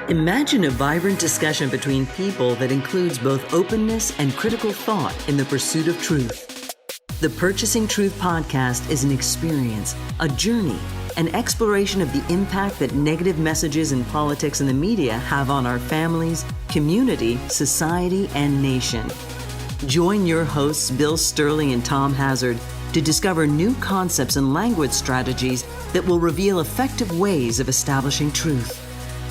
Imagine a vibrant discussion between people that includes both openness and critical thought in the pursuit of truth. The Purchasing Truth podcast is an experience, a journey, an exploration of the impact that negative messages in politics and the media have on our families, community, society, and nation. Join your hosts, Bill Stierle and Tom Hazard, to discover new concepts and language strategies that will reveal effective ways of establishing truth.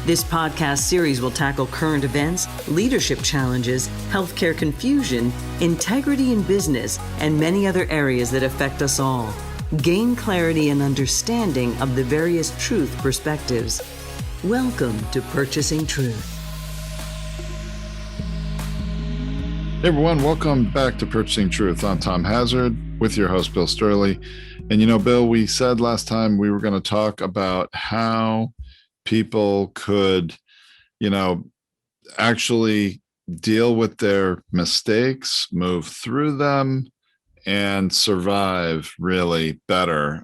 This podcast series will tackle current events, leadership challenges, healthcare confusion, integrity in business, and many other areas that affect us all. Gain clarity and understanding of the various truth perspectives. Welcome to Purchasing Truth. Hey everyone, welcome back to Purchasing Truth. I'm Tom Hazard with your host, Bill Stierle. And you know, Bill, we said last time we were going to talk about how people could, actually deal with their mistakes, move through them, and survive really better,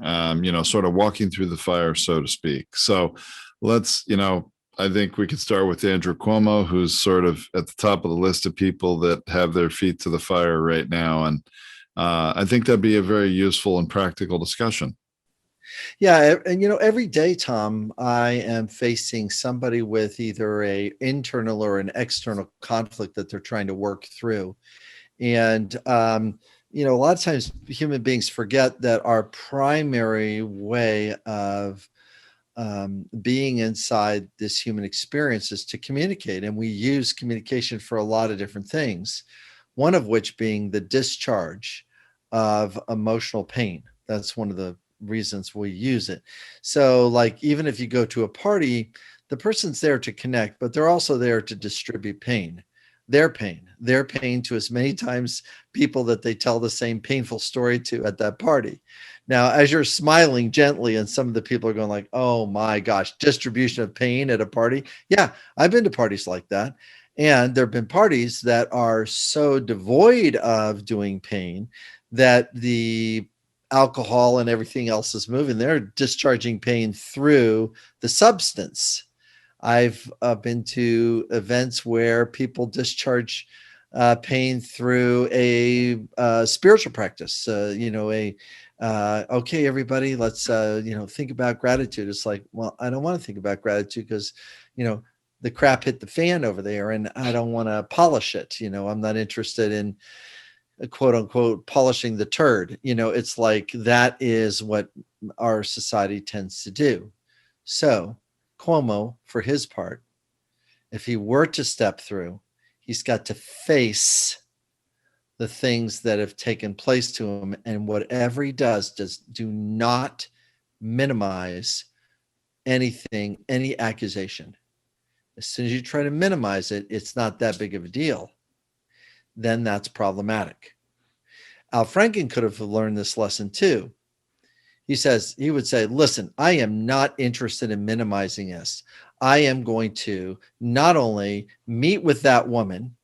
sort of walking through the fire, so to speak. So let's, I think we could start with Andrew Cuomo, who's sort of at the top of the list of people that have their feet to the fire right now. And I think that'd be a very useful and practical discussion. Yeah. And, every day, Tom, I am facing somebody with either an internal or an external conflict that they're trying to work through. And, a lot of times human beings forget that our primary way of being inside this human experience is to communicate. And we use communication for a lot of different things, one of which being the discharge of emotional pain. That's one of the reasons we use it. So like, even if you go to a party, the person's there to connect, but they're also there to distribute pain, their pain to as many times people that they tell the same painful story to at that party. Now, as you're smiling gently and some of the people are going like, oh my gosh, distribution of pain at a party. Yeah, I've been to parties like that. And there've been parties that are so devoid of doing pain that the alcohol and everything else is moving. They're discharging pain through the substance. I've been to events where people discharge pain through a spiritual practice. Okay, everybody, let's think about gratitude. It's like, well, I don't want to think about gratitude because the crap hit the fan over there, and I don't want to polish it. I'm not interested in quote unquote polishing the turd. It's like that is what our society tends to do. So Cuomo, for his part, if he were to step through, he's got to face the things that have taken place to him, and whatever he does do not minimize anything, any accusation. As soon as you try to minimize it, it's not that big of a deal. Then that's problematic. Al Franken could have learned this lesson too. He would say, listen, I am not interested in minimizing this. I am going to not only meet with that woman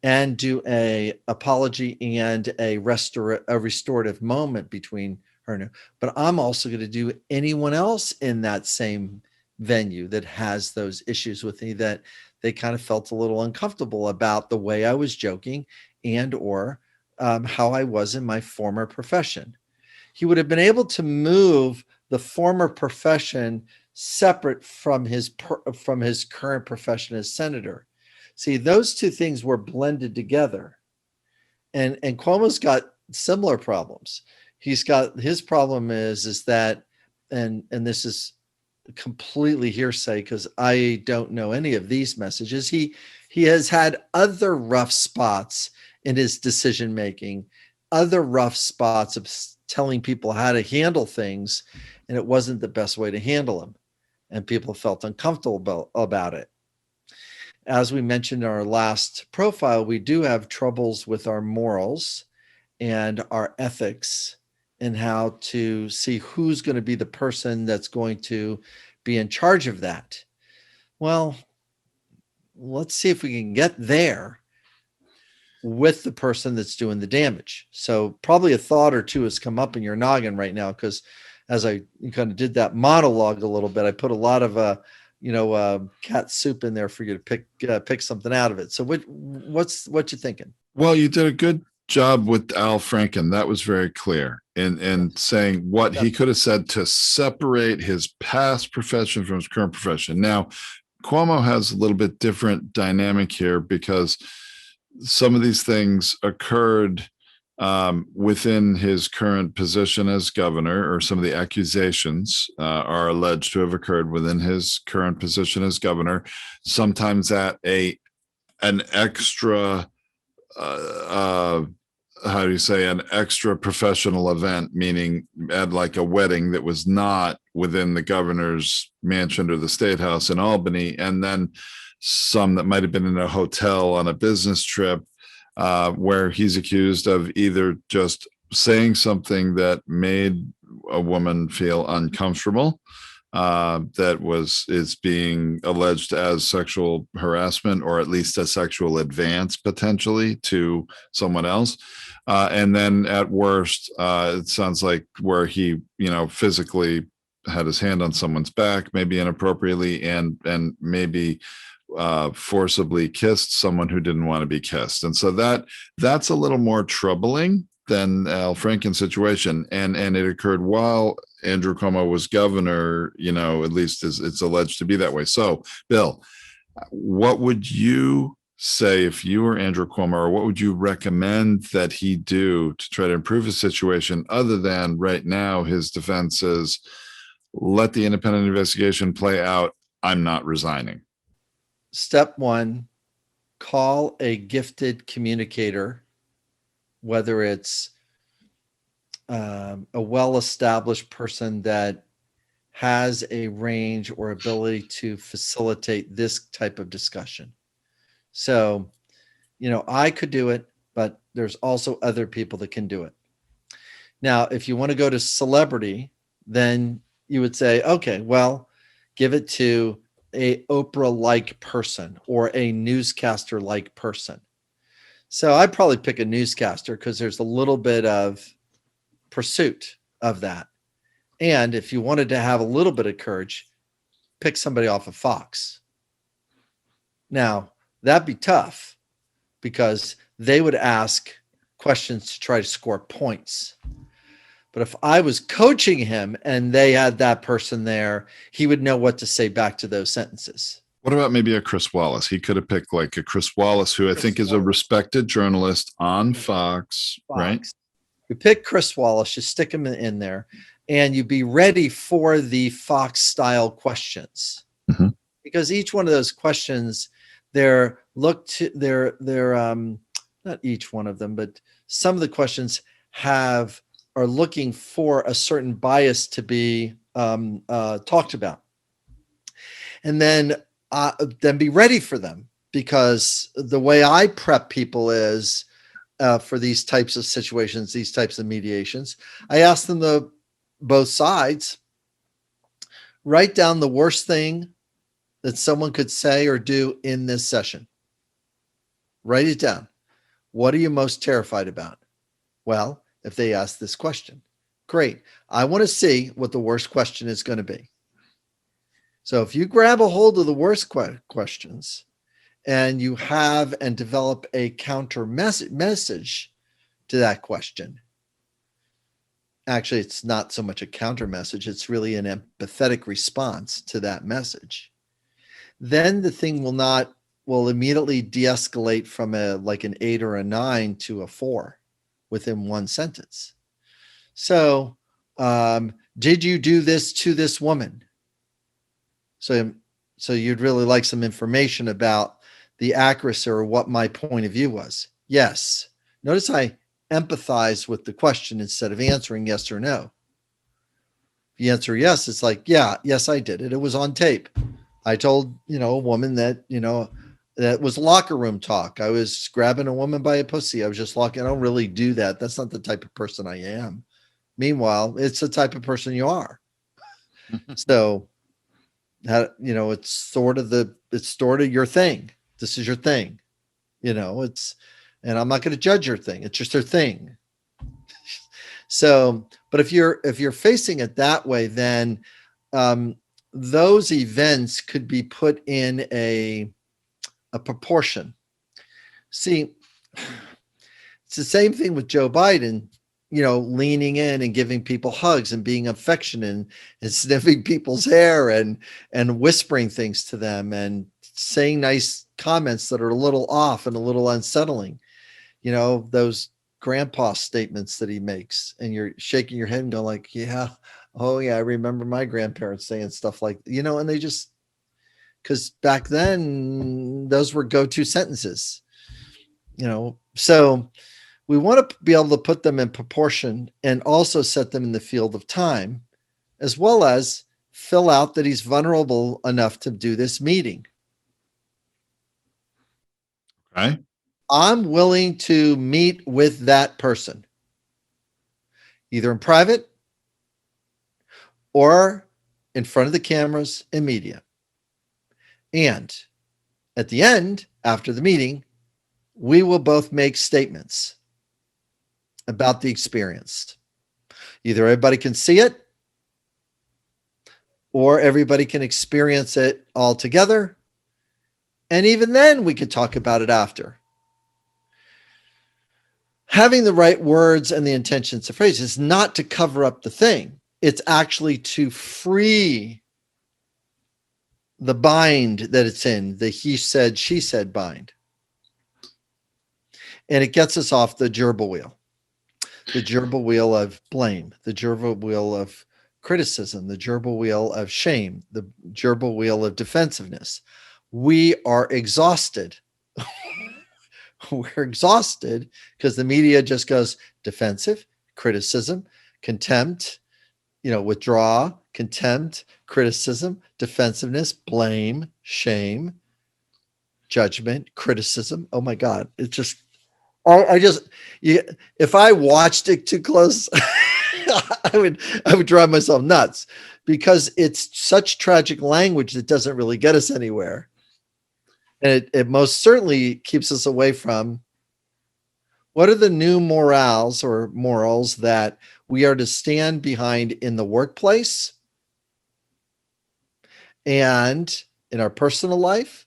and do a apology and a restorative moment between her and her, but I'm also going to do anyone else in that same venue that has those issues with me, that they kind of felt a little uncomfortable about the way I was joking and or how I was in my former profession. He would have been able to move the former profession separate from his current profession as senator. See, those two things were blended together. And Cuomo's got similar problems. He's got, his problem is that, and this is completely hearsay because I don't know any of these messages. He has had other rough spots in his decision making, other rough spots of telling people how to handle things, and it wasn't the best way to handle them, and people felt uncomfortable about it. As we mentioned in our last profile, we do have troubles with our morals and our ethics and how to see who's going to be the person that's going to be in charge of that. Well, let's see if we can get there with the person that's doing the damage. So probably a thought or two has come up in your noggin right now, because as I kind of did that monologue a little bit, I put a lot of cat soup in there for you to pick something out of it. So what you thinking? Well, you did a good job with Al Franken. That was very clear in saying what he could have said to separate his past profession from his current profession. Now, Cuomo has a little bit different dynamic here because some of these things occurred within his current position as governor, or some of the accusations are alleged to have occurred within his current position as governor, sometimes at an extra how do you say, an extra professional event, meaning at like a wedding that was not within the governor's mansion or the state house in Albany, and then some that might have been in a hotel on a business trip, where he's accused of either just saying something that made a woman feel uncomfortable, that is being alleged as sexual harassment, or at least a sexual advance potentially to someone else. And then at worst, it sounds like where he, physically had his hand on someone's back, maybe inappropriately, and maybe forcibly kissed someone who didn't want to be kissed. And so that's a little more troubling than Al Franken's situation. And it occurred while Andrew Cuomo was governor, at least it's alleged to be that way. So, Bill, what would you say if you were Andrew Cuomo, or what would you recommend that he do to try to improve his situation, other than right now his defense is, let the independent investigation play out, I'm not resigning? Step one, call a gifted communicator, whether it's a well-established person that has a range or ability to facilitate this type of discussion. So, I could do it, but there's also other people that can do it. Now, if you want to go to celebrity, then you would say, okay, well, give it to a Oprah-like person or a newscaster-like person. So I'd probably pick a newscaster because there's a little bit of pursuit of that. And if you wanted to have a little bit of courage, pick somebody off of Fox. Now, that'd be tough because they would ask questions to try to score points. But if I was coaching him and they had that person there, he would know what to say back to those sentences. What about maybe a Chris Wallace? He could have picked like a Chris Wallace, who I think is a respected journalist on Fox, right? You pick Chris Wallace, you stick him in there, and you be ready for the Fox style questions. Mm-hmm. Because each one of those questions, not each one of them, but some of the questions are looking for a certain bias to be talked about. And then be ready for them, because the way I prep people is for these types of situations, these types of mediations, I ask them both sides, write down the worst thing that someone could say or do in this session. Write it down. What are you most terrified about? Well, if they ask this question, great. I want to see what the worst question is going to be. So if you grab a hold of the worst questions and you have and develop a counter message to that question, actually, it's not so much a counter message. It's really an empathetic response to that message. Then the thing will immediately de-escalate from an 8 or a 9 to a 4 within one sentence. So, did you do this to this woman? So you'd really like some information about the accuracy or what my point of view was. Yes. Notice I empathize with the question instead of answering yes or no. If you answer yes, it's like, yes, I did it. It was on tape. I told, a woman that, that was locker room talk. I was grabbing a woman by a pussy. I was just I don't really do that. That's not the type of person I am. Meanwhile, it's the type of person you are. So, it's sort of your thing. This is your thing. And I'm not going to judge your thing. It's just their thing. So, but if you're facing it that way, then those events could be put in a proportion. See, it's the same thing with Joe Biden, leaning in and giving people hugs and being affectionate and sniffing people's hair and whispering things to them and saying nice comments that are a little off and a little unsettling. Those grandpa statements that he makes, and you're shaking your head and going like, yeah, oh yeah, I remember my grandparents saying stuff like, and they just, because back then those were go-to sentences, so we want to be able to put them in proportion and also set them in the field of time, as well as fill out that he's vulnerable enough to do this meeting. Okay. I'm willing to meet with that person, either in private or in front of the cameras and media. And at the end, after the meeting, we will both make statements about the experience. Either everybody can see it or everybody can experience it all together. And even then, we could talk about it after. Having the right words and the intentions to phrase is not to cover up the thing. It's actually to free the bind that it's in, the he said, she said bind. And it gets us off the gerbil wheel. The gerbil wheel of blame, the gerbil wheel of criticism, the gerbil wheel of shame, the gerbil wheel of defensiveness. We are exhausted. We're exhausted because the media just goes defensive, criticism, contempt, withdraw, contempt, criticism, defensiveness, blame, shame, judgment, criticism. Oh my God. It's just, if I watched it too close, I would drive myself nuts, because it's such tragic language that doesn't really get us anywhere. And it most certainly keeps us away from what are the new morals or morals that we are to stand behind in the workplace and in our personal life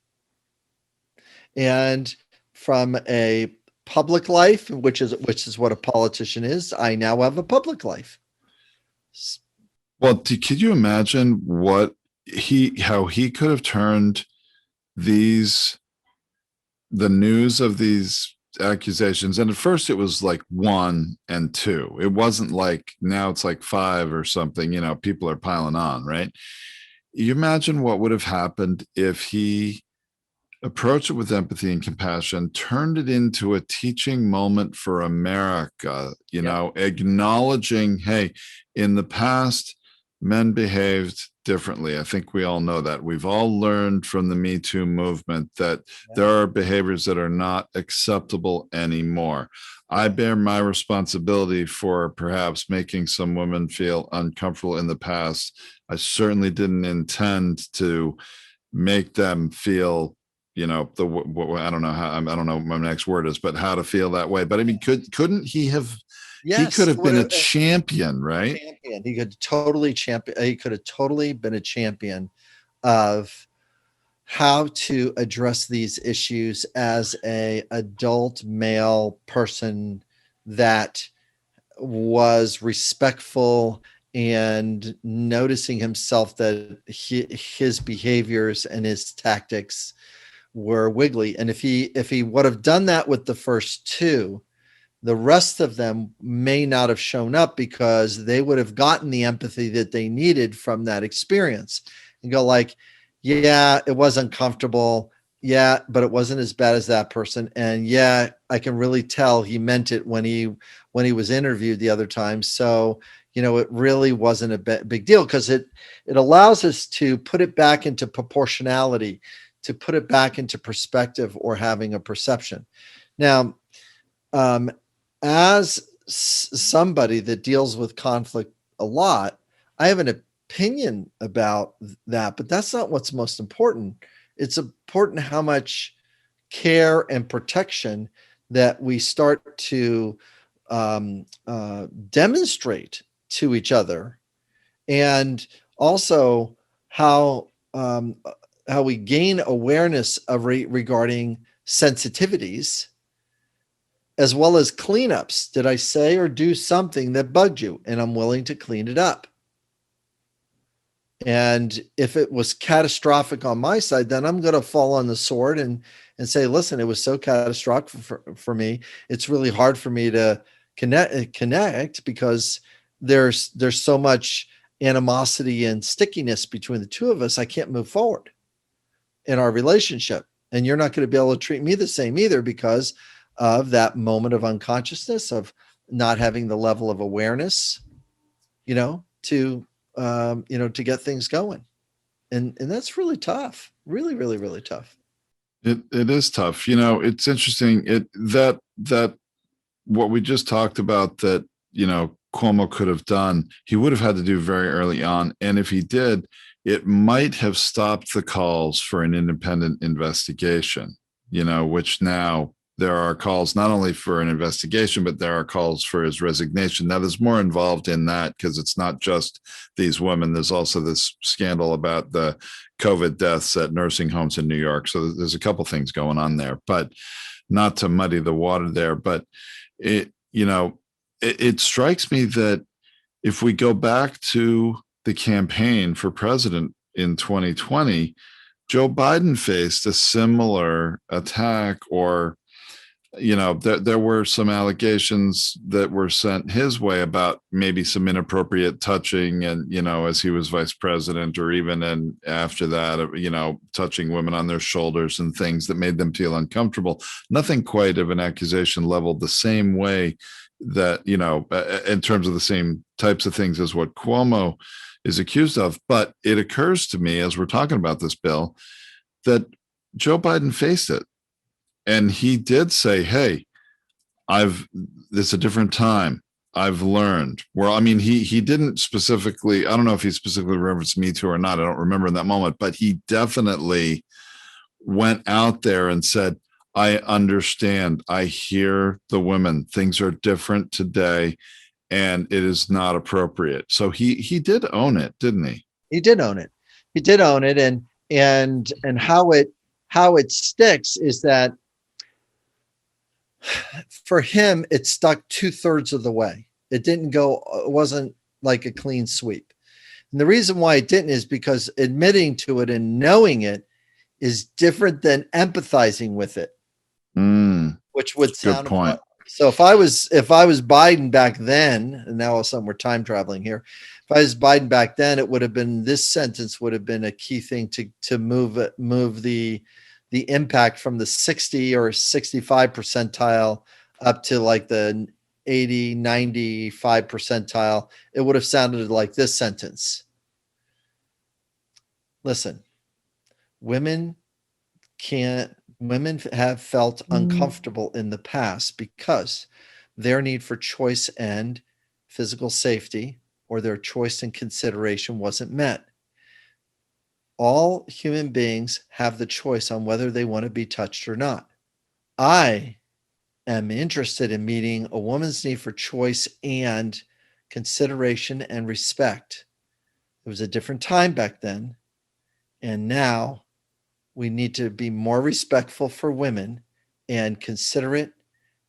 and from a public life, which is what a politician is. I now have a public life. Well, could you imagine how he could have turned the news of these accusations? And at first it was like 1 and 2. It wasn't like now it's like 5 or something, people are piling on, right? You imagine what would have happened if he approached it with empathy and compassion, turned it into a teaching moment for America, acknowledging, hey, in the past, men behaved differently. I think we all know that. We've all learned from the Me Too movement that there are behaviors that are not acceptable anymore. I bear my responsibility for perhaps making some women feel uncomfortable in the past. I certainly didn't intend to make them feel, I don't know what my next word is, but how to feel that way. But I mean, couldn't he have? Yes, he could have been a champion, right? He could have totally been a champion of how to address these issues as a adult male person that was respectful and noticing himself that his behaviors and his tactics were wiggly. And if he would have done that with the first 2, the rest of them may not have shown up because they would have gotten the empathy that they needed from that experience and go like, yeah, it was uncomfortable. Yeah, but it wasn't as bad as that person. And yeah, I can really tell he meant it when he was interviewed the other time. So, it really wasn't a big deal, because it allows us to put it back into proportionality, to put it back into perspective or having a perception. Now, as somebody that deals with conflict a lot, I have an opinion about that, but that's not what's most important. It's important how much care and protection that we start to demonstrate to each other, and also how how we gain awareness of regarding sensitivities, as well as cleanups. Did I say or do something that bugged you? And I'm willing to clean it up. And if it was catastrophic on my side, then I'm going to fall on the sword and say, listen, it was so catastrophic for me. It's really hard for me to connect because there's so much animosity and stickiness between the two of us. I can't move forward in our relationship. And you're not going to be able to treat me the same either because of that moment of unconsciousness, of not having the level of awareness, to get things going. And that's really tough. Really, really, really tough. It is tough. It's interesting. That what we just talked about that, Cuomo could have done, he would have had to do very early on. And if he did, it might have stopped the calls for an independent investigation, which now there are calls not only for an investigation, but there are calls for his resignation. Now, there's more involved in that because it's not just these women. There's also this scandal about the COVID deaths at nursing homes in New York. So there's a couple things going on there, but not to muddy the water there. But it strikes me that if we go back to the campaign for president in 2020, Joe Biden faced a similar attack, or there were some allegations that were sent his way about maybe some inappropriate touching, and as he was vice president, or even after that, touching women on their shoulders and things that made them feel uncomfortable. Nothing quite of an accusation leveled the same way that in terms of the same types of things as what Cuomo is accused of. But it occurs to me as we're talking about this, Bill, that Joe Biden faced it. And he did say, hey, it's a different time. I've learned. Well, I mean, he didn't specifically, I don't know if he specifically referenced Me Too or not. I don't remember in that moment, but he definitely went out there and said, I understand. I hear the women. Things are different today, and it is not appropriate. So he did own it, didn't he? He did own it. He did own it. And how it sticks is that for him, it stuck 2/3 of the way. It wasn't like a clean sweep. And the reason why it didn't is because admitting to it and knowing it is different than empathizing with it, which would sound good point. So if I was Biden back then, and now all of a sudden we're time traveling here. If I was Biden back then, it would have been, this sentence would have been a key thing to move the impact from the 60 or 65 percentile up to like the 80, 95 percentile. It would have sounded like this sentence. Listen, women have felt uncomfortable in the past because their need for choice and physical safety, or their choice and consideration, wasn't met. All human beings have the choice on whether they want to be touched or not. I am interested in meeting a woman's need for choice and consideration and respect. It was a different time back then. And now we need to be more respectful for women and considerate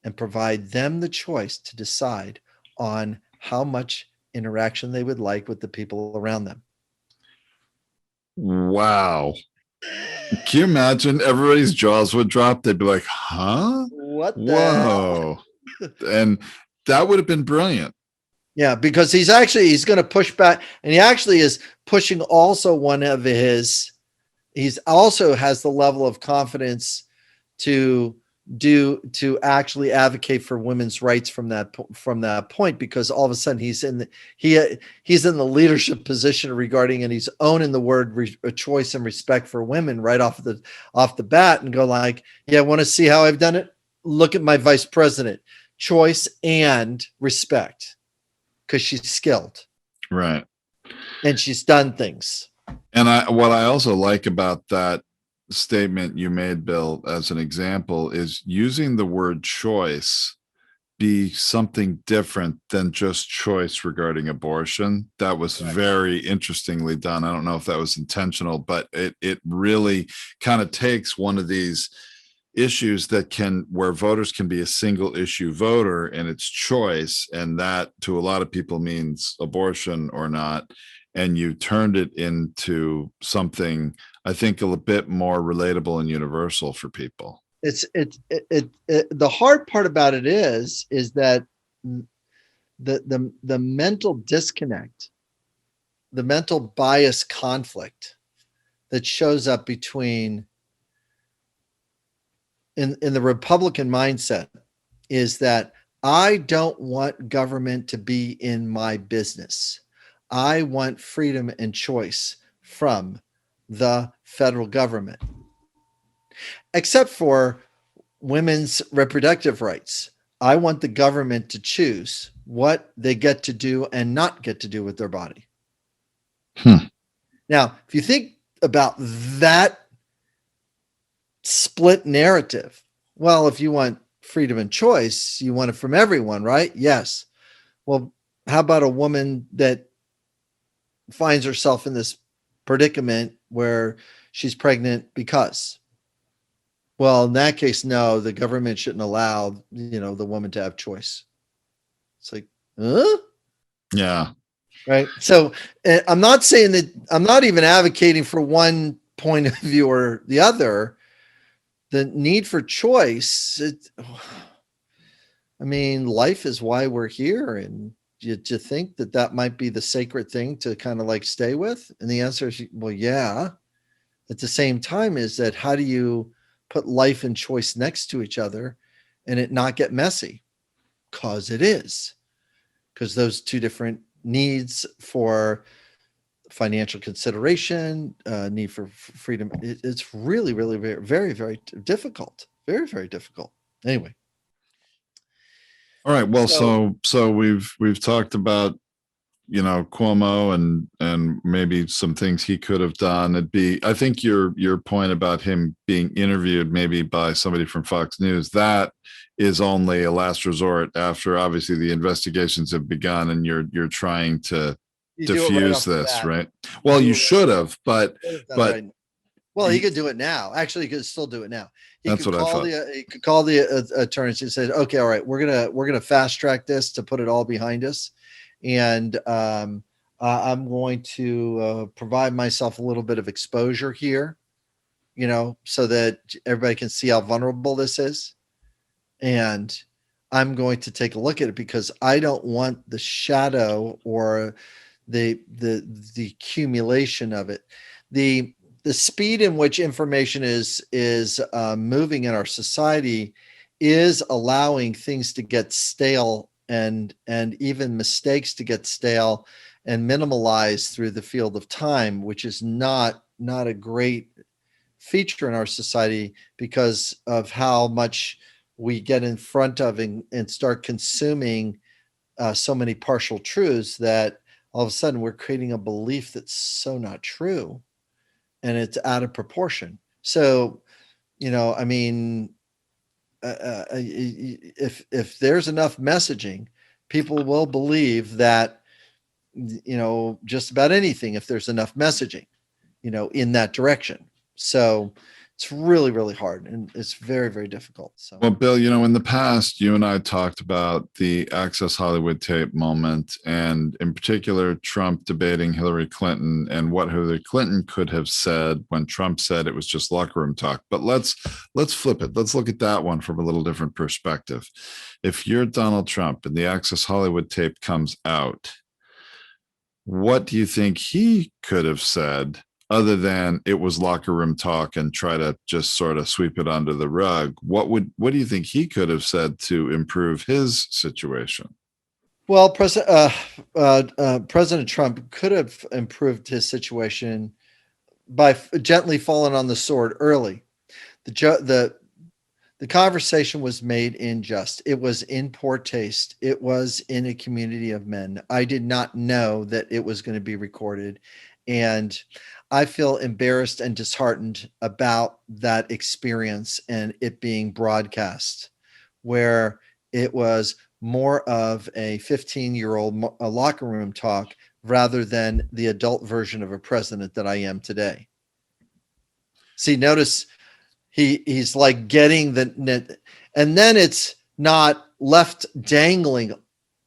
and provide them the choice to decide on how much interaction they would like with the people around them. Wow. Can you imagine? Everybody's jaws would drop. They'd be like, huh? What the Whoa. And that would have been brilliant. Yeah, because he's going to push back, and he actually is pushing also he's also has the level of confidence to actually advocate for women's rights from that point, because all of a sudden he's in the leadership position regarding, and he's owning the word choice and respect for women right off the bat, and go like, yeah, want to see how I've done it? Look at my vice president, choice and respect, because she's skilled, right, and she's done things. And what I also like about that statement you made, Bill, as an example, is using the word choice be something different than just choice regarding abortion. That was very interestingly done. I don't know if that was intentional, but it really kind of takes one of these issues where voters can be a single issue voter and it's choice, and that to a lot of people means abortion or not, and you turned it into something I think a bit more relatable and universal for people. The hard part about it is that the mental disconnect, the mental bias conflict that shows up between in the Republican mindset is that I don't want government to be in my business. I want freedom and choice from the federal government, except for women's reproductive rights. I want the government to choose what they get to do and not get to do with their body. Now, if you think about that split narrative, well, if you want freedom and choice, you want it from everyone, right? Yes. Well, how about a woman that finds herself in this predicament where she's pregnant because? Well, in that case, no, the government shouldn't allow, the woman to have choice. It's like, huh? Yeah. Right. So I'm not saying that, I'm not even advocating for one point of view or the other. The need for choice, life is why we're here. And you think that might be the sacred thing to kind of like stay with? And the answer is, well, yeah. At the same time, is that how do you put life and choice next to each other and it not get messy? Because it is. Because those two different needs for financial consideration, need for freedom, it's really, really very, very, very difficult. Very, very difficult. Anyway. All right. Well, so we've talked about, Cuomo and maybe some things he could have done. I think your point about him being interviewed maybe by somebody from Fox News, that is only a last resort after obviously the investigations have begun and you're trying to diffuse this, right? Well, you should have, but well, he could do it now. Actually, he could still do it now. That's what I thought. He could call the attorneys and say, "Okay, all right, we're gonna fast track this to put it all behind us, and I'm going to provide myself a little bit of exposure here, so that everybody can see how vulnerable this is, and I'm going to take a look at it because I don't want the shadow or the accumulation of it, the speed in which information is moving in our society is allowing things to get stale and even mistakes to get stale and minimalized through the field of time, which is not a great feature in our society because of how much we get in front of and start consuming so many partial truths that all of a sudden we're creating a belief that's so not true and it's out of proportion. So, if there's enough messaging, people will believe that, just about anything, if there's enough messaging, in that direction. So it's really, really hard and it's very, very difficult. So, well, Bill, in the past, you and I talked about the Access Hollywood tape moment, and in particular, Trump debating Hillary Clinton and what Hillary Clinton could have said when Trump said it was just locker room talk. But let's flip it. Let's look at that one from a little different perspective. If you're Donald Trump and the Access Hollywood tape comes out, what do you think he could have said other than it was locker room talk and try to just sort of sweep it under the rug? What do you think he could have said to improve his situation? Well, President Trump could have improved his situation by gently falling on the sword early. The conversation was made in jest. It was in poor taste. It was in a community of men. I did not know that it was going to be recorded. And I feel embarrassed and disheartened about that experience and it being broadcast, where it was more of a 15-year-old locker room talk rather than the adult version of a president that I am today. See, notice he's like getting the, and then it's not left dangling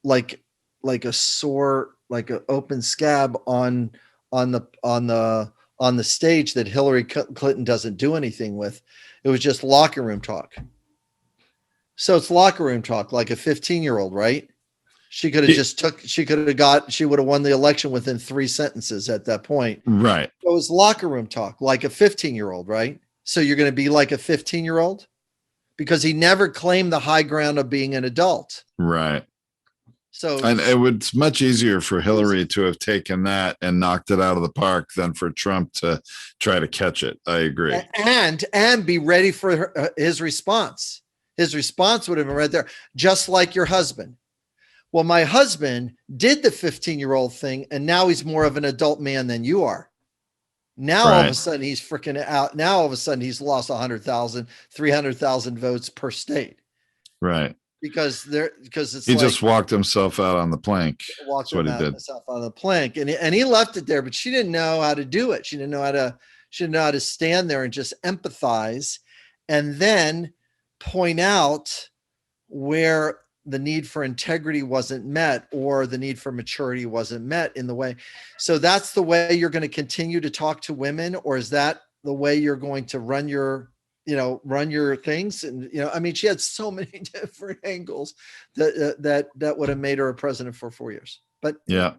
like a sore, like an open scab on the stage that Hillary Clinton doesn't do anything with. It was just locker room talk. So it's locker room talk, like a 15-year-old, right? She could have she would have won the election within 3 sentences at that point. Right. So it was locker room talk, like a 15-year-old, right? So you're going to be like a 15-year-old because he never claimed the high ground of being an adult. Right. So, and it was much easier for Hillary to have taken that and knocked it out of the park than for Trump to try to catch it. I agree. And be ready for his response. His response would have been right there, just like your husband. Well, my husband did the 15-year-old thing, and now he's more of an adult man than you are. Now, all of a sudden, he's freaking out. Now, all of a sudden, he's lost 100,000, 300,000 votes per state. Right. Because it's he like, just walked himself out on the plank. That's what he did. Himself on the plank, and he left it there, but she didn't know how to do it. She didn't know how to stand there and just empathize, and then point out where the need for integrity wasn't met or the need for maturity wasn't met in the way. So that's the way you're going to continue to talk to women, or is that the way you're going to run your things? And, I mean, she had so many different angles that would have made her a president for 4 years, but yeah.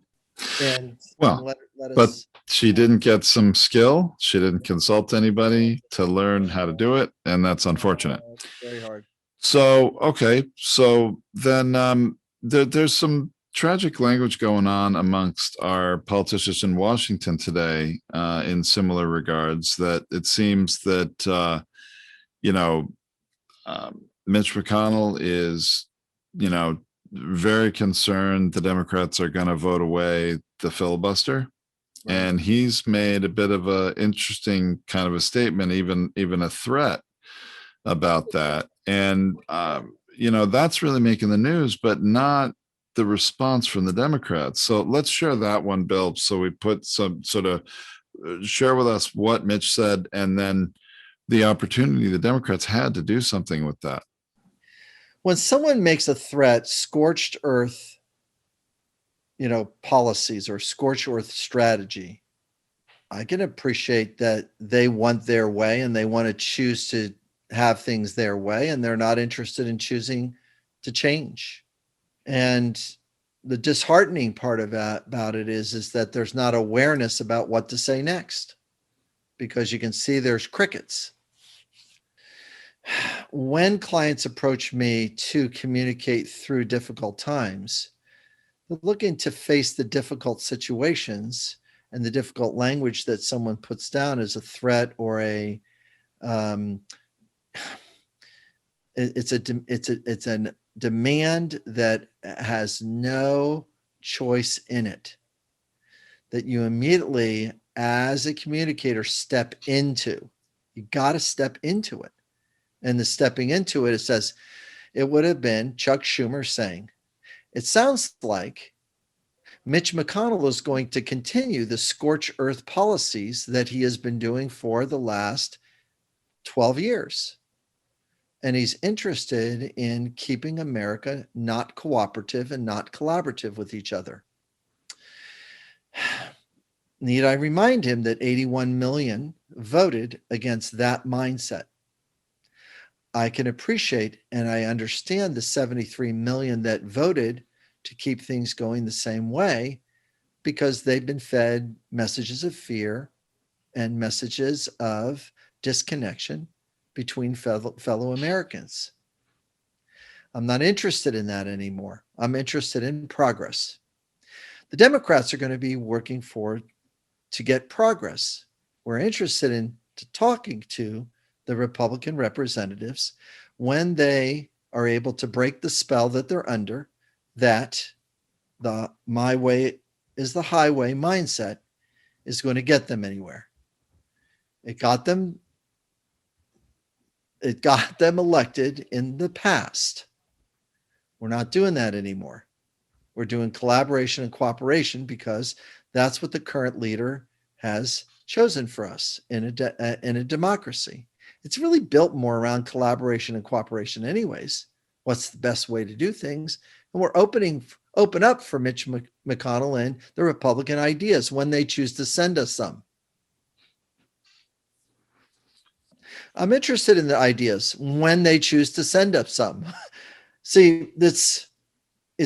And well, but she didn't get some skill. She didn't consult anybody to learn how to do it. And that's unfortunate. It's very hard. So, okay. So then there's some tragic language going on amongst our politicians in Washington today in similar regards, that it seems that, Mitch McConnell is, very concerned the Democrats are going to vote away the filibuster. Right. And he's made a bit of a interesting kind of a statement, even a threat about that. And, that's really making the news, but not the response from the Democrats. So let's share that one, Bill. So we put some sort of share with us what Mitch said, and then the opportunity the Democrats had to do something with that. When someone makes a threat, scorched earth, policies or scorched earth strategy, I can appreciate that they want their way and they want to choose to have things their way, and they're not interested in choosing to change. And the disheartening part about it is that there's not awareness about what to say next, because you can see there's crickets. When clients approach me to communicate through difficult times, they're looking to face the difficult situations and the difficult language that someone puts down as a threat or it's a demand that has no choice in it, that you immediately, as a communicator, step into. You got to step into it. And the stepping into it, it says, it would have been Chuck Schumer saying, it sounds like Mitch McConnell is going to continue the scorch earth policies that he has been doing for the last 12 years. And he's interested in keeping America not cooperative and not collaborative with each other. Need I remind him that 81 million voted against that mindset? I can appreciate and I understand the 73 million that voted to keep things going the same way, because they've been fed messages of fear and messages of disconnection between fellow Americans. I'm not interested in that anymore. I'm interested in progress. The Democrats are going to be working to get progress. We're interested in talking to the Republican representatives when they are able to break the spell that they're under, that the my way is the highway mindset is going to get them anywhere. It got them elected in the past. We're not doing that anymore. We're doing collaboration and cooperation because that's what the current leader has chosen for us in a democracy. It's really built more around collaboration and cooperation anyways. What's the best way to do things? And we're open up for Mitch McConnell and the Republican ideas when they choose to send us some. I'm interested in the ideas when they choose to send us some. See, it's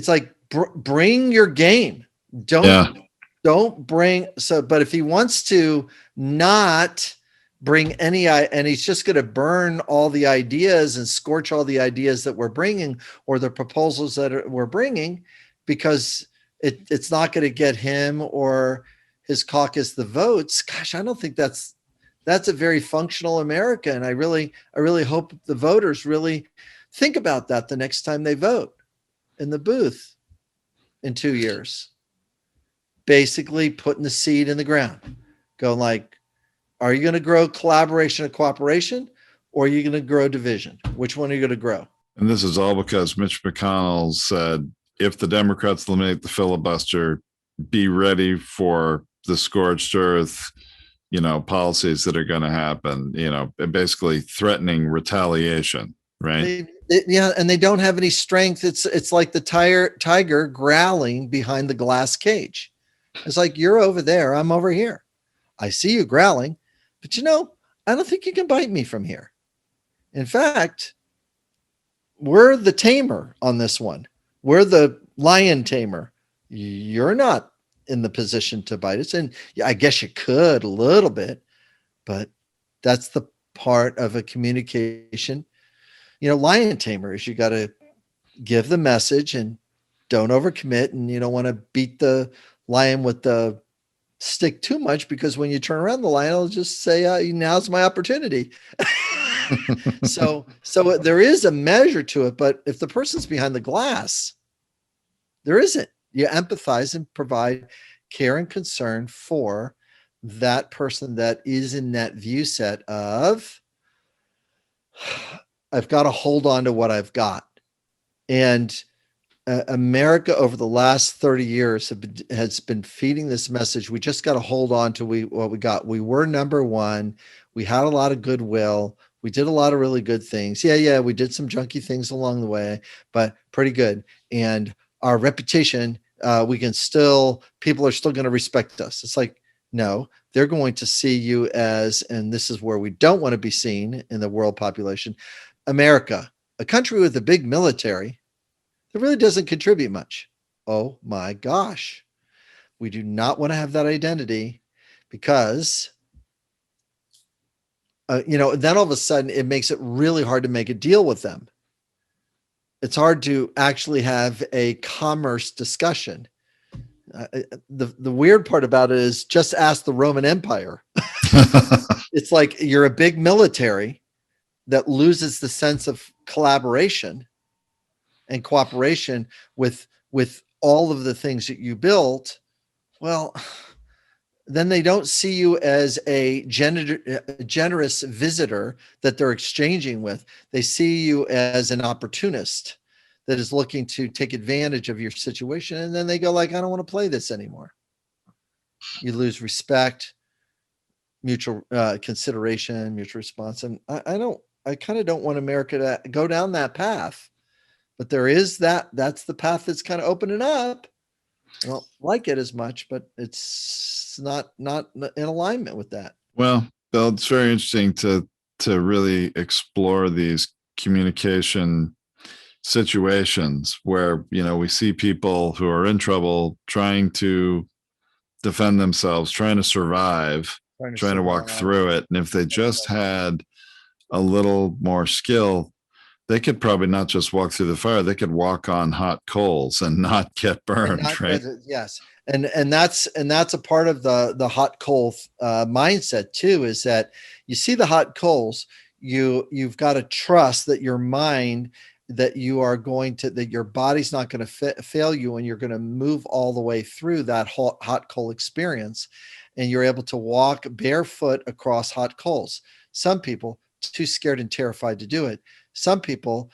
like bring your game. Don't bring so. But if he wants to not bring any, and he's just going to burn all the ideas and scorch all the ideas that we're bringing or the proposals that we're bringing, because it's not going to get him or his caucus the votes. Gosh, I don't think that's a very functional America, and I really hope the voters really think about that the next time they vote in the booth in 2 years. Basically putting the seed in the ground, going like, are you going to grow collaboration and cooperation, or are you going to grow division? Which one are you going to grow? And this is all because Mitch McConnell said, if the Democrats eliminate the filibuster, be ready for the scorched earth, policies that are going to happen, basically threatening retaliation, right? Yeah, and they don't have any strength. It's like the tiger growling behind the glass cage. It's like, you're over there, I'm over here. I see you growling, but I don't think you can bite me from here. In fact, we're the tamer on this one. We're the lion tamer. You're not in the position to bite us. And I guess you could a little bit, but that's the part of a communication. Lion tamer is you got to give the message and don't overcommit. And you don't want to beat the lion with the stick too much, because when you turn around, the lion will just say, now's my opportunity. So there is a measure to it, but if the person's behind the glass, there isn't. You empathize and provide care and concern for that person that is in that view set of, I've got to hold on to what I've got. And America over the last 30 years has been feeding this message. We just got to hold on to what we got. We were number one. We had a lot of goodwill. We did a lot of really good things. Yeah. We did some junky things along the way, but pretty good. And our reputation, people are still going to respect us. It's like, no, they're going to see you as, and this is where we don't want to be seen in the world population, America, a country with a big military that really doesn't contribute much. Oh my gosh. We do not want to have that identity, because, then all of a sudden it makes it really hard to make a deal with them. It's hard to actually have a commerce discussion. The weird part about it is, just ask the Roman Empire. It's like you're a big military that loses the sense of collaboration and cooperation with all of the things that you built. Well, then they don't see you as a generous visitor that they're exchanging with. They see you as an opportunist that is looking to take advantage of your situation. And then they go like, I don't want to play this anymore. You lose respect, mutual consideration, mutual response. And I kind of don't want America to go down that path, but there is that's the path that's kind of opening up. I don't like it as much, but it's not in alignment with that. Well, Bill, it's very interesting to really explore these communication situations where, we see people who are in trouble trying to defend themselves, trying to survive, trying to walk through it. And if they just had a little more skill, they could probably not just walk through the fire, they could walk on hot coals and not get burned, right? Yes. And that's a part of the hot coal mindset too, is that you see the hot coals, you've got to trust that your mind, that your body's not going to fail you, and you're going to move all the way through that hot coal experience, and you're able to walk barefoot across hot coals. Some people too scared and terrified to do it. Some people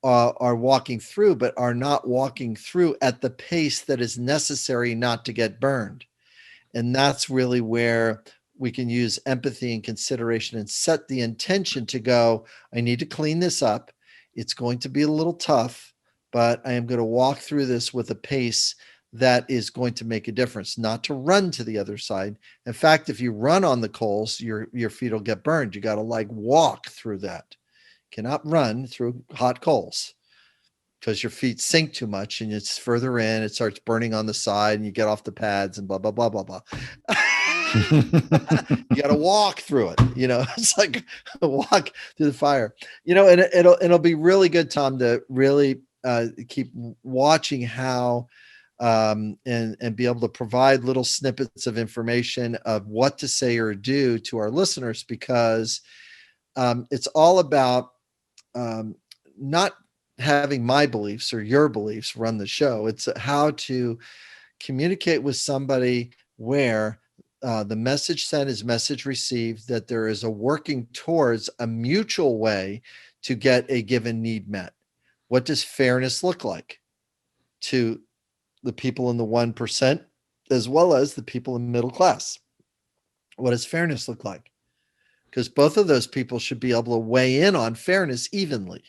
are walking through, but are not walking through at the pace that is necessary not to get burned. And that's really where we can use empathy and consideration and set the intention to go, I need to clean this up. It's going to be a little tough, but I am going to walk through this with a pace that is going to make a difference, not to run to the other side. In fact, if you run on the coals, your feet will get burned. You got to like walk through that. Cannot run through hot coals because your feet sink too much and it's further in, it starts burning on the side and you get off the pads and blah, blah, blah, blah, blah. You got to walk through it. It's like a walk through the fire, and it'll be really good, Tom, to really keep watching how and be able to provide little snippets of information of what to say or do to our listeners, because it's all about not having my beliefs or your beliefs run the show. It's how to communicate with somebody where the message sent is message received, that there is a working towards a mutual way to get a given need met. What does fairness look like to the people in the 1% as well as the people in middle class? What does fairness look like? Because both of those people should be able to weigh in on fairness evenly.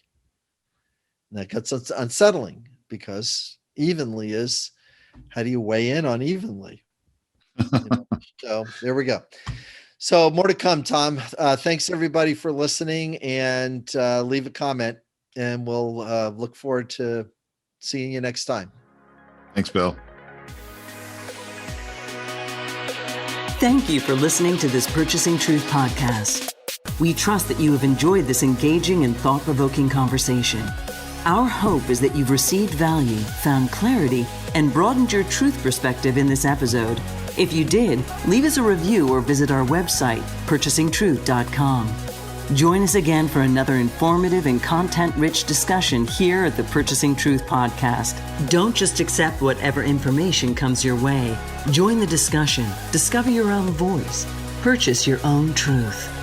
And that gets unsettling, because evenly is, how do you weigh in on evenly? So there we go. So more to come, Tom. Thanks everybody for listening, and leave a comment, and we'll look forward to seeing you next time. Thanks, Bill. Thank you for listening to this Purchasing Truth podcast. We trust that you have enjoyed this engaging and thought-provoking conversation. Our hope is that you've received value, found clarity, and broadened your truth perspective in this episode. If you did, leave us a review or visit our website, purchasingtruth.com. Join us again for another informative and content-rich discussion here at the Purchasing Truth podcast. Don't just accept whatever information comes your way. Join the discussion. Discover your own voice. Purchase your own truth.